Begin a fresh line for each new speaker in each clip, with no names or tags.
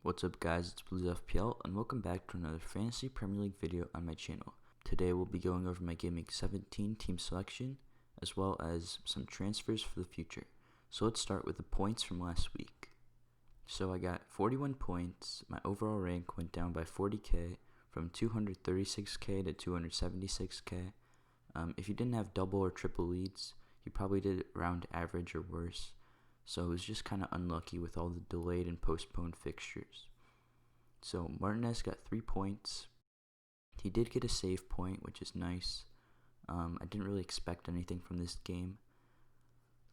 What's up guys, it's bluesfpl and welcome back to another Fantasy Premier League video on my channel. Today we'll be going over my GW17 Team selection as well as some transfers for the future. So let's start with the points from last week. So I got 41 points, my overall rank went down by 40k from 236k to 276k. If you didn't have double or triple leads, you probably did around average or worse. So it was just kind of unlucky with all the delayed and postponed fixtures. So Martinez got 3 points. He did get a save point, which is nice. I didn't really expect anything from this game.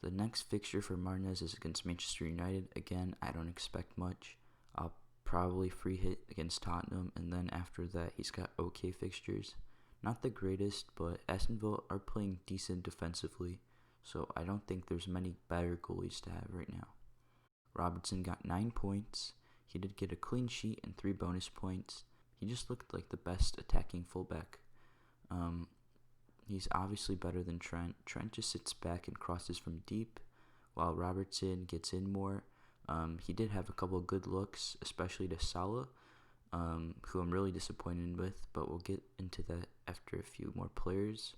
The next fixture for Martinez is against Manchester United. Again, I don't expect much. I'll probably free hit against Tottenham, and then after that he's got okay fixtures. Not the greatest, but Aston Villa are playing decent defensively. So I don't think there's many better goalies to have right now. Robertson got 9 points. He did get a clean sheet and 3 bonus points. He just looked like the best attacking fullback. He's obviously better than Trent. Trent just sits back and crosses from deep, while Robertson gets in more. He did have a couple of good looks, especially to Salah, who I'm really disappointed with, but we'll get into that after a few more players.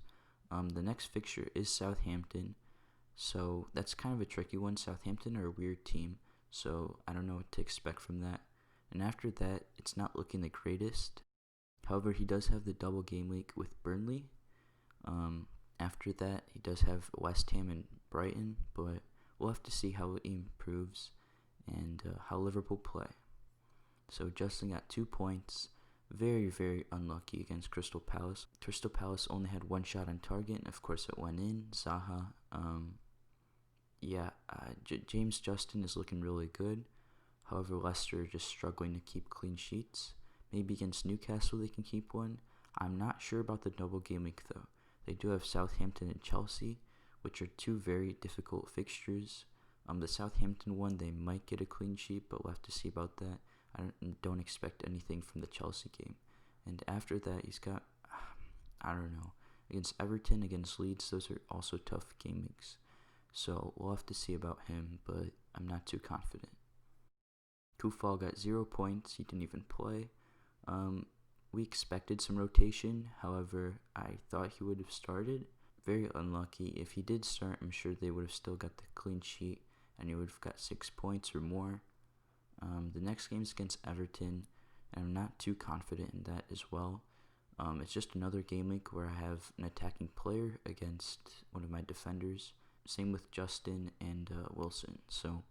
The next fixture is Southampton, so that's kind of a tricky one. Southampton are a weird team, so I don't know what to expect from that. And after that, it's not looking the greatest. However, he does have the double game week with Burnley. After that, he does have West Ham and Brighton, but we'll have to see how he improves and how Liverpool play. So Justin got 2 points. Very, very unlucky against Crystal Palace. Crystal Palace only had 1 shot on target, and of course it went in. Zaha. James Justin is looking really good. However, Leicester are just struggling to keep clean sheets. Maybe against Newcastle they can keep one. I'm not sure about the double game week though. They do have Southampton and Chelsea, which are 2 very difficult fixtures. The Southampton one, they might get a clean sheet, but we'll have to see about that. I don't expect anything from the Chelsea game. And after that, he's got, I don't know, against Everton, against Leeds, those are also tough game weeks. So we'll have to see about him, but I'm not too confident. Kufal got 0 points. He didn't even play. We expected some rotation. However, I thought he would have started. Very unlucky. If he did start, I'm sure they would have still got the clean sheet, and he would have got 6 points or more. The next game is against Everton, and I'm not too confident in that as well. It's just another game week where I have an attacking player against one of my defenders. Same with Justin and Wilson, so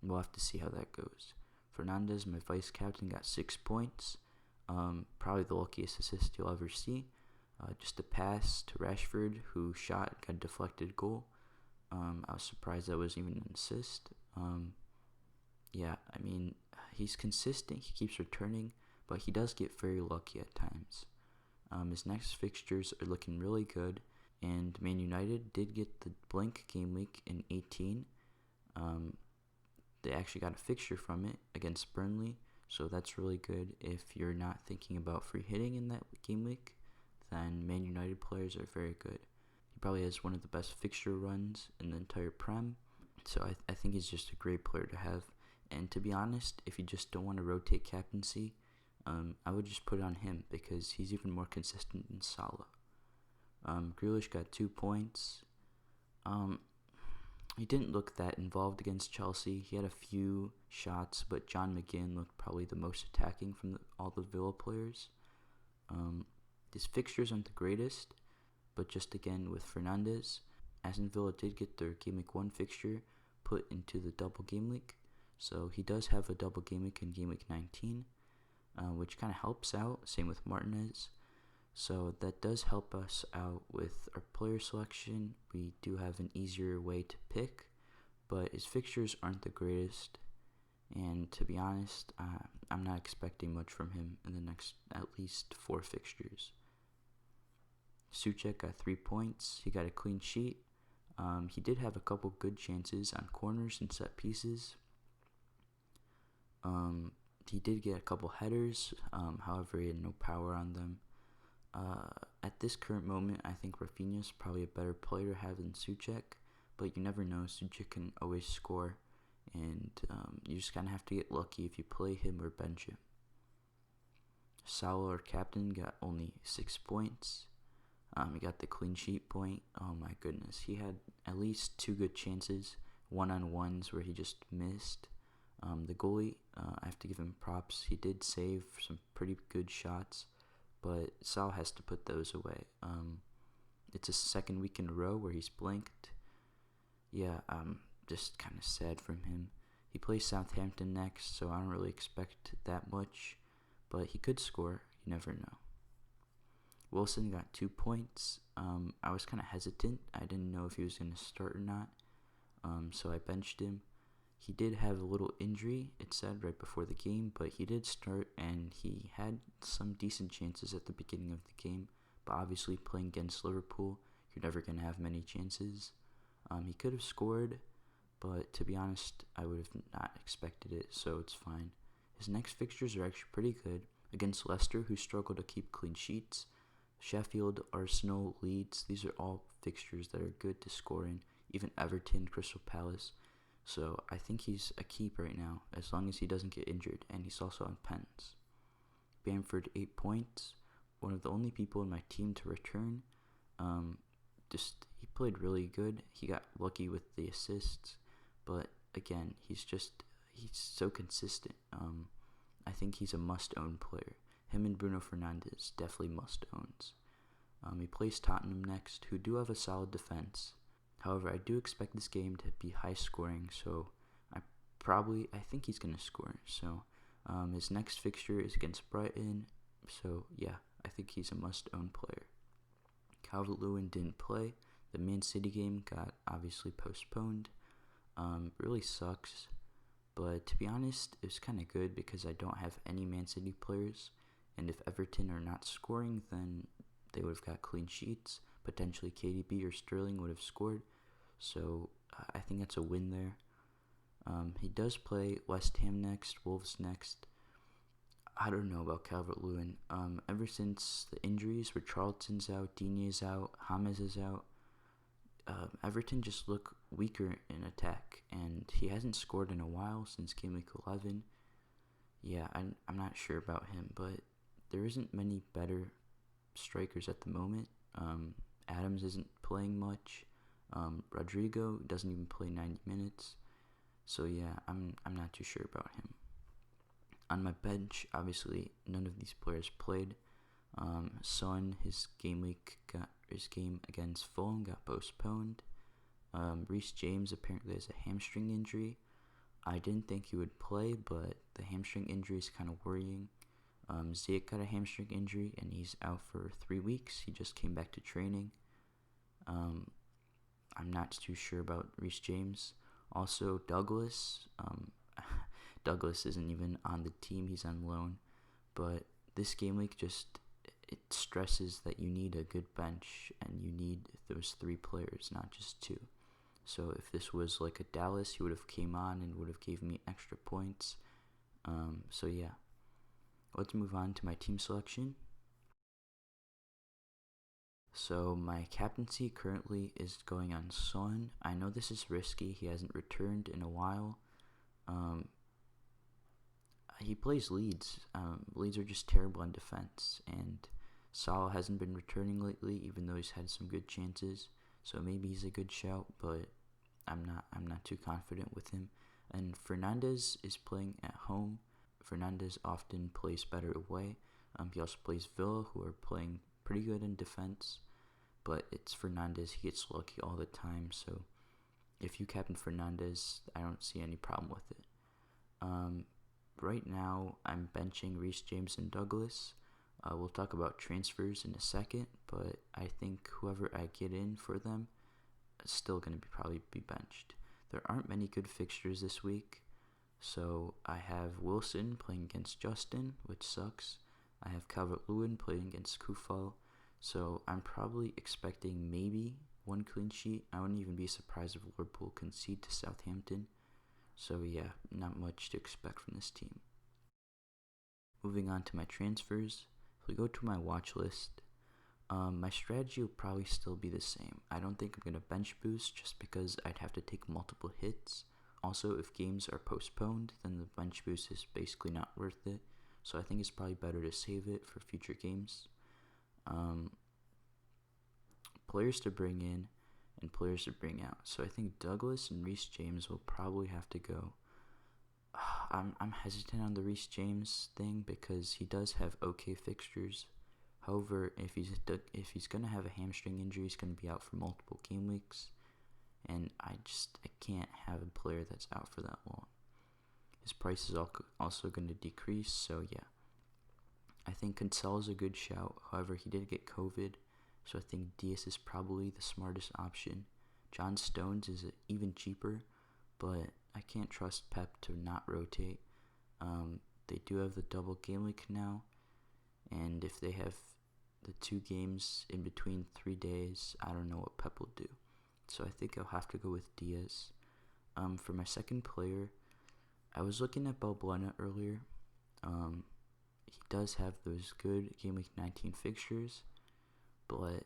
we'll have to see how that goes. Fernandez, my vice captain, got 6 points. Probably the luckiest assist you'll ever see. Just a pass to Rashford, who got a deflected goal. I was surprised that was even an assist. I mean, he's consistent, he keeps returning, but he does get very lucky at times. His next fixtures are looking really good, and Man United did get the blank game week in 18. They actually got a fixture from it against Burnley, so that's really good. If you're not thinking about free hitting in that game week, then Man United players are very good. He probably has one of the best fixture runs in the entire Prem, so I think he's just a great player to have. And to be honest, if you just don't want to rotate captaincy, I would just put it on him because he's even more consistent than Salah. Grealish got 2 points. He didn't look that involved against Chelsea. He had a few shots, but John McGinn looked probably the most attacking from all the Villa players. His fixtures aren't the greatest, but just again with Fernandez, Aston Villa did get their Game Week 1 fixture put into the double game week. So he does have a double game week in Game Week 19, which kind of helps out. Same with Martinez. So that does help us out with our player selection. We do have an easier way to pick, but his fixtures aren't the greatest. And to be honest, I'm not expecting much from him in the next at least 4 fixtures. Souček got 3 points. He got a clean sheet. He did have a couple good chances on corners and set pieces. He did get a couple headers, however he had no power on them. At this current moment, I think Rafinha is probably a better player to have than Souček, but you never know. Souček can always score, and you just kind of have to get lucky if you play him or bench him. Salah, our captain, got only 6 points. He got the clean sheet point. Oh my goodness, he had at least 2 good chances, one-on-ones where he just missed. The goalie, I have to give him props. He did save some pretty good shots, but Salah has to put those away. It's a second week in a row where he's blanked. Yeah, just kind of sad from him. He plays Southampton next, so I don't really expect that much, but he could score. You never know. Wilson got 2 points. I was kind of hesitant. I didn't know if he was going to start or not, so I benched him. He did have a little injury, it said, right before the game, but he did start, and he had some decent chances at the beginning of the game, but obviously playing against Liverpool, you're never going to have many chances. He could have scored, but to be honest, I would have not expected it, so it's fine. His next fixtures are actually pretty good. Against Leicester, who struggle to keep clean sheets, Sheffield, Arsenal, Leeds, these are all fixtures that are good to score in, even Everton, Crystal Palace. So I think he's a keep right now, as long as he doesn't get injured, and he's also on pens. Bamford, 8 points, one of the only people in my team to return. He played really good. He got lucky with the assists, but again, he's so consistent. I think he's a must-own player. Him and Bruno Fernandes definitely must-owns. He plays Tottenham next, who do have a solid defense. However, I do expect this game to be high-scoring, so I think he's going to score. So his next fixture is against Brighton, so yeah, I think he's a must-own player. Calvert-Lewin didn't play. The Man City game got obviously postponed. Really sucks. But to be honest, it was kind of good because I don't have any Man City players. And if Everton are not scoring, then they would have got clean sheets. Potentially KDB or Sterling would have scored. So I think that's a win there. He does play West Ham next, Wolves next. I don't know about Calvert-Lewin. Ever since the injuries where Charlton's out, Digne's out, James is out, Everton just look weaker in attack, and he hasn't scored in a while since game week 11. Yeah, I'm not sure about him, but there isn't many better strikers at the moment. Adams isn't playing much. Rodrigo doesn't even play 90 minutes. So yeah, I'm not too sure about him. On my bench, obviously none of these players played. Son, his game against Fulham got postponed. Reece James apparently has a hamstring injury. I didn't think he would play, but the hamstring injury is kind of worrying. Ziyech got a hamstring injury, and he's out for 3 weeks. He just came back to training. I'm not too sure about Reece James. Also, Douglas. Douglas isn't even on the team. He's on loan. But this game week it stresses that you need a good bench, and you need those 3 players, not just 2. So if this was like a Dallas, he would have came on and would have gave me extra points. So yeah, let's move on to my team selection. So my captaincy currently is going on Son. I know this is risky. He hasn't returned in a while. He plays Leeds. Leeds are just terrible on defense, and Salah hasn't been returning lately, even though he's had some good chances. So maybe he's a good shout, but I'm not too confident with him. And Fernandes is playing at home. Fernandes often plays better away. He also plays Villa, who are playing pretty good in defense. But it's Fernandes. He gets lucky all the time. So if you captain Fernandes, I don't see any problem with it. Right now, I'm benching Reece James and Douglas. We'll talk about transfers in a second, but I think whoever I get in for them is still going to probably be benched. There aren't many good fixtures this week, so I have Wilson playing against Justin, which sucks. I have Calvert-Lewin playing against Kufal, so I'm probably expecting maybe 1 clean sheet. I wouldn't even be surprised if Liverpool concede to Southampton. So yeah, not much to expect from this team. Moving on to my transfers. If we go to my watch list, my strategy will probably still be the same. I don't think I'm going to bench boost just because I'd have to take multiple hits. Also, if games are postponed, then the bench boost is basically not worth it. So I think it's probably better to save it for future games. Players to bring in and players to bring out. So I think Douglas and Reece James will probably have to go. I'm hesitant on the Reece James thing because he does have okay fixtures. However, if he's gonna have a hamstring injury, he's gonna be out for multiple game weeks, and I can't have a player that's out for that long. His price is also going to decrease, so yeah. I think Cancelo's a good shout. However, he did get COVID, so I think Diaz is probably the smartest option. John Stones is even cheaper, but I can't trust Pep to not rotate. They do have the double game week now, and if they have the 2 games in between 3 days, I don't know what Pep will do. So I think I'll have to go with Diaz. For my second player, I was looking at Balbuena earlier. He does have those good Game Week 19 fixtures, but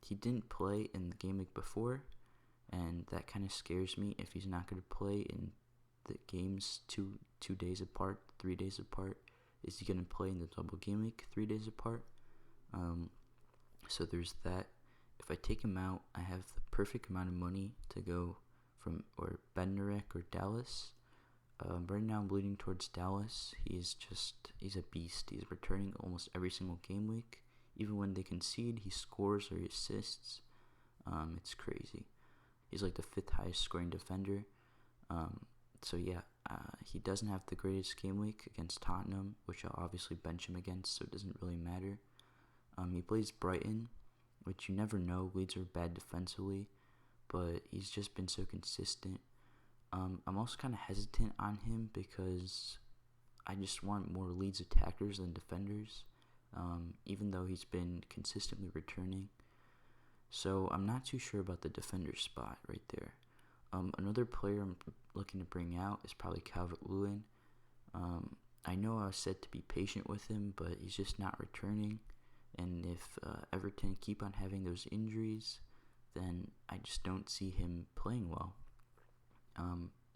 he didn't play in the Game Week before, and that kind of scares me if he's not going to play in the games 2 days apart, 3 days apart. Is he going to play in the double Game Week 3 days apart? So there's that. If I take him out, I have the perfect amount of money to go from or Bednarek or Dallas. Right now I'm leaning towards Dallas. He's a beast. He's returning almost every single game week. Even when they concede, he scores or he assists. It's crazy. He's like the 5th highest scoring defender. So yeah, he doesn't have the greatest game week against Tottenham, which I'll obviously bench him against, so it doesn't really matter. He plays Brighton, which you never know. Leeds are bad defensively, but he's just been so consistent. I'm also kind of hesitant on him because I just want more Leeds attackers than defenders, even though he's been consistently returning. So I'm not too sure about the defender spot right there. Another player I'm looking to bring out is probably Calvert-Lewin. I know I was said to be patient with him, but he's just not returning. And if Everton keep on having those injuries, then I just don't see him playing well.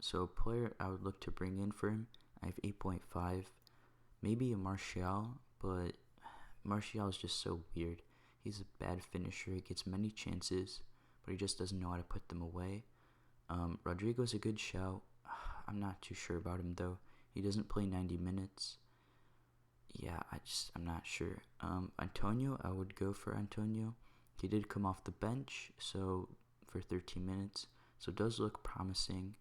So a player I would look to bring in for him, I have 8.5. Maybe a Martial, but Martial is just so weird. He's a bad finisher. He gets many chances, but he just doesn't know how to put them away. Rodrigo's a good shout. I'm not too sure about him though. He doesn't play 90 minutes. Yeah, I'm not sure. Antonio, I would go for Antonio. He did come off the bench, so for 13 minutes, so it does look promising.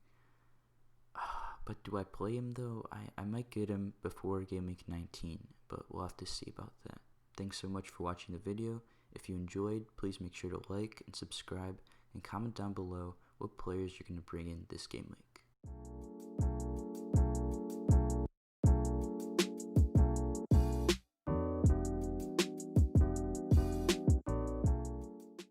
But do I play him though? I might get him before Game Week 19, but we'll have to see about that. Thanks so much for watching the video. If you enjoyed, please make sure to like and subscribe and comment down below what players you're going to bring in this game week.